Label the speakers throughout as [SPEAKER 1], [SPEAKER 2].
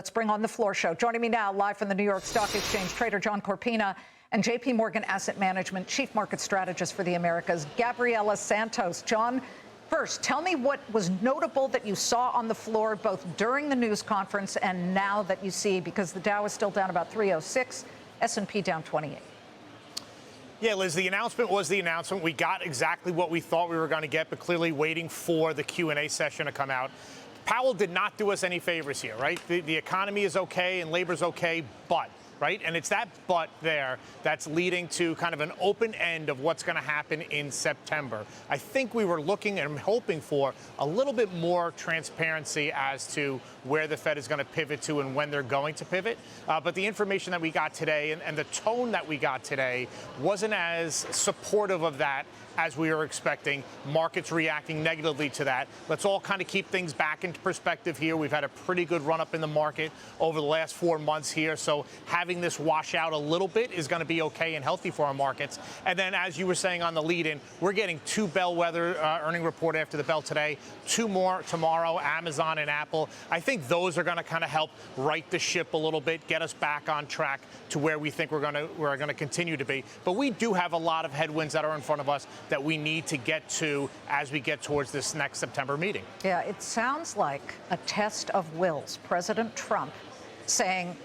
[SPEAKER 1] Let's bring on the floor show. Joining me now, live from the New York Stock Exchange, trader John Corpina and J.P. Morgan Asset Management Chief Market Strategist for the Americas, Gabriela Santos. John, first, tell me what was notable that you saw on the floor, both during the news conference and now that you see, because the Dow is still down about 306, S&P down 28.
[SPEAKER 2] Yeah, Liz, the announcement was the announcement. We got exactly what we thought we were going to get, but clearly waiting for the Q&A session to come out. Powell did not do us any favors here, right? The economy is okay and labor's okay, but, right? And it's that but there that's leading to kind of an open end of what's going to happen in September. I think we were looking and hoping for a little bit more transparency as to where the Fed is going to pivot to and when they're going to pivot. But the information that we got today and the tone that we got today wasn't as supportive of that as we were expecting. Markets reacting negatively to that. Let's all kind of keep things back into perspective here. We've had a pretty good run up in the market over the last 4 months here. So having this wash out a little bit is going to be okay and healthy for our markets. And then, as you were saying on the lead-in, we're getting 2 bellwether earning report after the bell today, 2 more tomorrow, Amazon and Apple. I think those are going to kind of help right the ship a little bit, get us back on track to where we think we're going to continue to be. But we do have a lot of headwinds that are in front of us that we need to get to as we get towards this next September meeting.
[SPEAKER 1] Yeah, it sounds like a test of wills. President Trump saying,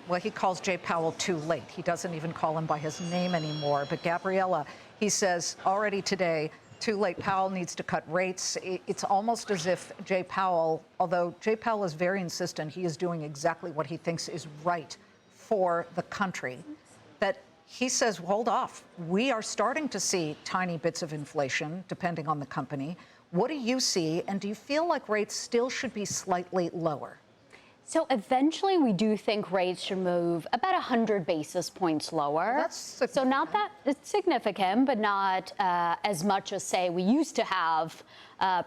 [SPEAKER 1] well, he calls Jay Powell too late. He doesn't even call him by his name anymore. But Gabriela, he says already today, too late. Powell needs to cut rates. It's almost as if Jay Powell, although Jay Powell is very insistent, he is doing exactly what he thinks is right for the country, that he says, hold off. We are starting to see tiny bits of inflation, depending on the company. What do you see? And do you feel like rates still should be slightly lower?
[SPEAKER 3] So eventually, we do think rates should move about 100 basis points lower.
[SPEAKER 1] That's
[SPEAKER 3] so not that it's significant, but not as much as, say, we used to have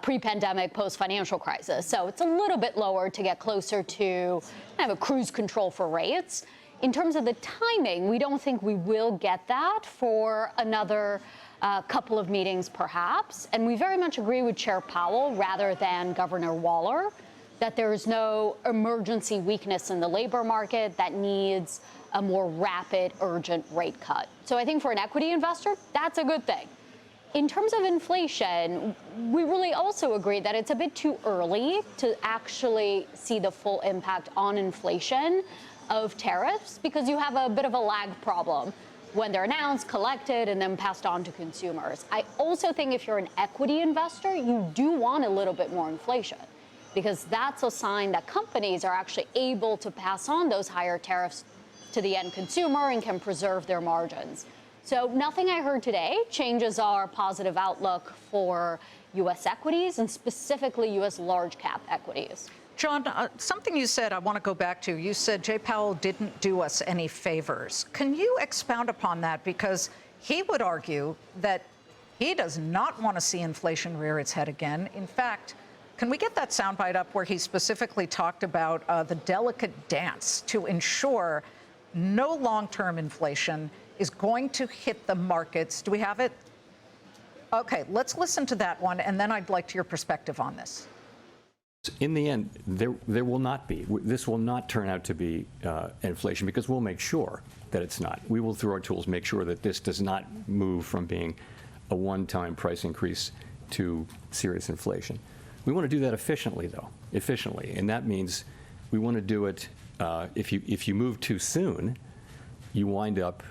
[SPEAKER 3] pre-pandemic, post-financial crisis. So it's a little bit lower to get closer to kind of a cruise control for rates. In terms of the timing, we don't think we will get that for another couple of meetings, perhaps. And we very much agree with Chair Powell rather than Governor Waller that there is no emergency weakness in the labor market that needs a more rapid, urgent rate cut. So I think for an equity investor, that's a good thing. In terms of inflation, we really also agree that it's a bit too early to actually see the full impact on inflation of tariffs because you have a bit of a lag problem when they're announced, collected, and then passed on to consumers. I also think if you're an equity investor, you do want a little bit more inflation because that's a sign that companies are actually able to pass on those higher tariffs to the end consumer and can preserve their margins. So nothing I heard today changes our positive outlook for U.S. equities and specifically U.S. large cap equities.
[SPEAKER 1] John, something you said I want to go back to. You said Jay Powell didn't do us any favors. Can you expound upon that? Because he would argue that he does not want to see inflation rear its head again. In fact, can we get that soundbite up where he specifically talked about the delicate dance to ensure no long-term inflation is going to hit the markets? Do we have it? Okay, let's listen to that one, and then I'd like your perspective on this.
[SPEAKER 4] In the end, there will not be. This will not turn out to be inflation because we'll make sure that it's not. We will, through our tools, make sure that this does not move from being a one-time price increase to serious inflation. We want to do that efficiently, though, and that means we want to do it. If you move too soon, you wind up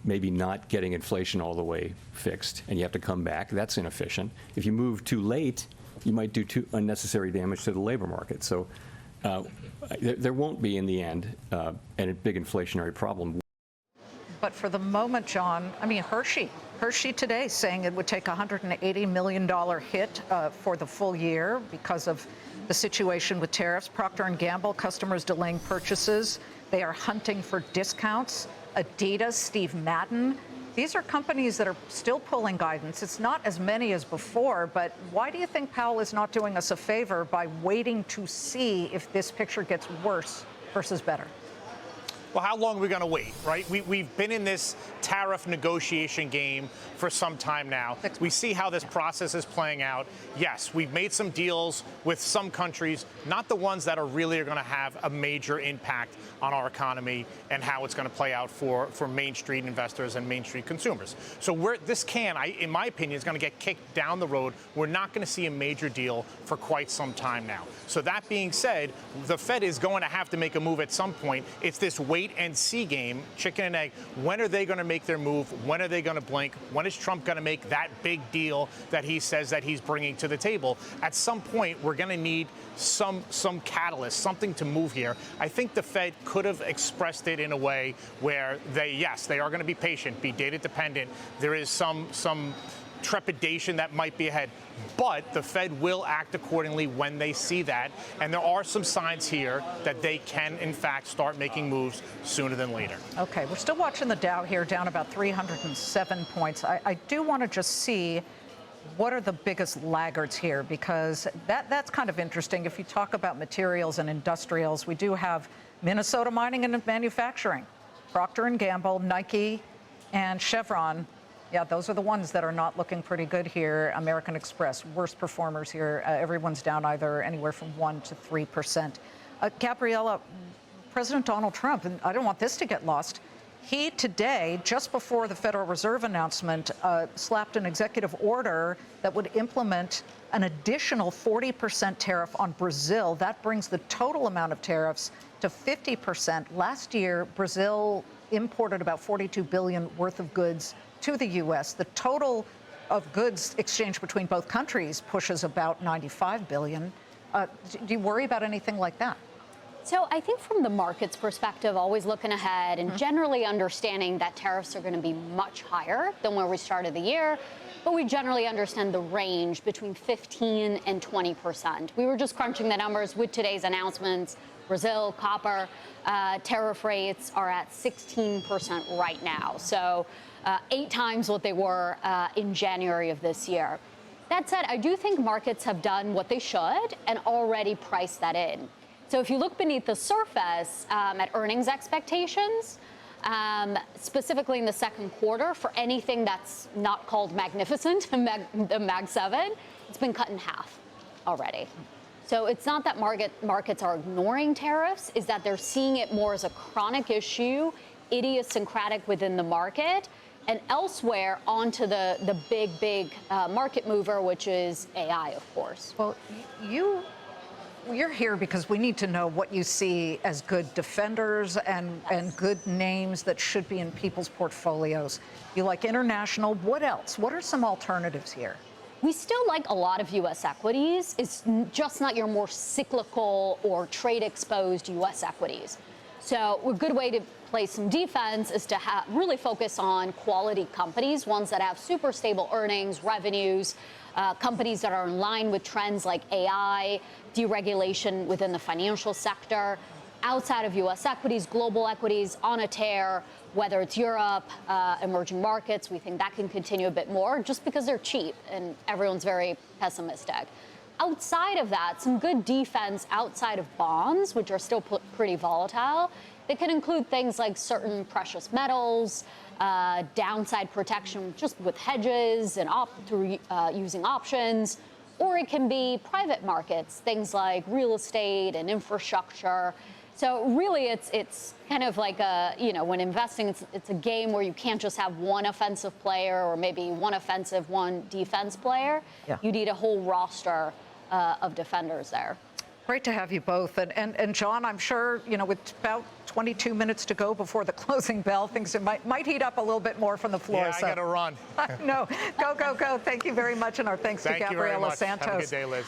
[SPEAKER 4] maybe not getting inflation all the way fixed, and you have to come back. That's inefficient. If you move too late, you might do unnecessary damage to the labor market. So there won't be, in the end, a big inflationary problem.
[SPEAKER 1] But for the moment, John, I mean, Hershey today saying it would take a $180 million hit for the full year because of the situation with tariffs. Procter & Gamble, customers delaying purchases. They are hunting for discounts. Adidas, Steve Madden. These are companies that are still pulling guidance. It's not as many as before, but why do you think Powell is not doing us a favor by waiting to see if this picture gets worse versus better?
[SPEAKER 2] well, how long are we going to wait, right? We've been in this tariff negotiation game for some time now. We see how this process is playing out. Yes, we've made some deals with some countries, not the ones that are really going to have a major impact on our economy and how it's going to play out for Main Street investors and Main Street consumers. So this in my opinion, is going to get kicked down the road. We're not going to see a major deal for quite some time now. So that being said, the Fed is going to have to make a move at some point. It's this wait and see game, chicken and egg. When are they going to make their move? When are they going to blink? When is Trump going to make that big deal that he says that he's bringing to the table? At some point, we're going to need some catalyst, something to move here. I think the Fed could have expressed it in a way where they are going to be patient, be data dependent. There is some trepidation that might be ahead, but the Fed will act accordingly when they see that, and there are some signs here that they can, in fact, start making moves sooner than later.
[SPEAKER 1] Okay, we're still watching the Dow here, down about 307 points. I do want to just see what are the biggest laggards here, because that's kind of interesting. If you talk about materials and industrials, we do have Minnesota Mining and Manufacturing, Procter & Gamble, Nike, and Chevron. Yeah, those are the ones that are not looking pretty good here. American Express, worst performers here. Everyone's down either anywhere from 1% to 3%. Gabriela, President Donald Trump, and I don't want this to get lost, he today, just before the Federal Reserve announcement, slapped an executive order that would implement an additional 40% tariff on Brazil. That brings the total amount of tariffs to 50%. Last year, Brazil imported about $42 billion worth of goods to the U.S. The total of goods exchanged between both countries pushes about $95 billion. Do you worry about anything like that?
[SPEAKER 3] So I think from the market's perspective, always looking ahead and generally understanding that tariffs are going to be much higher than where we started the year, but we generally understand the range between 15 and 20%. We were just crunching the numbers with today's announcements. Brazil, copper, tariff rates are at 16% right now. So 8 times what they were in January of this year. That said, I do think markets have done what they should and already priced that in. So if you look beneath the surface at earnings expectations, specifically in the second quarter, for anything that's not called magnificent, the Mag 7, it's been cut in half already. So it's not that markets are ignoring tariffs, is that they're seeing it more as a chronic issue, idiosyncratic within the market, and elsewhere onto the big market mover, which is AI, of course.
[SPEAKER 1] Well, you're here because we need to know what you see as good defenders and good names that should be in people's portfolios. You like international. What else? What are some alternatives here?
[SPEAKER 3] We still like a lot of U.S. equities. It's just not your more cyclical or trade-exposed U.S. equities. So a good way to play some defense is to really focus on quality companies, ones that have super stable earnings, revenues, companies that are in line with trends like AI, deregulation within the financial sector. Outside of U.S. equities, global equities on a tear, whether it's Europe, emerging markets, we think that can continue a bit more just because they're cheap and everyone's very pessimistic. Outside of that, some good defense outside of bonds, which are still pretty volatile. They can include things like certain precious metals, downside protection just with hedges and through using options, or it can be private markets, things like real estate and infrastructure. So really, it's kind of like when investing, it's a game where you can't just have one offensive player or maybe one offensive, one defense player. Yeah. You need a whole roster of defenders there.
[SPEAKER 1] Great to have you both. And John, I'm sure, with about 22 minutes to go before the closing bell, things might heat up a little bit more from the floor.
[SPEAKER 2] Yeah, I got to run.
[SPEAKER 1] No, go. Thank you very much. And our thanks to Gabriela Santos.
[SPEAKER 2] Have a good day, Liz.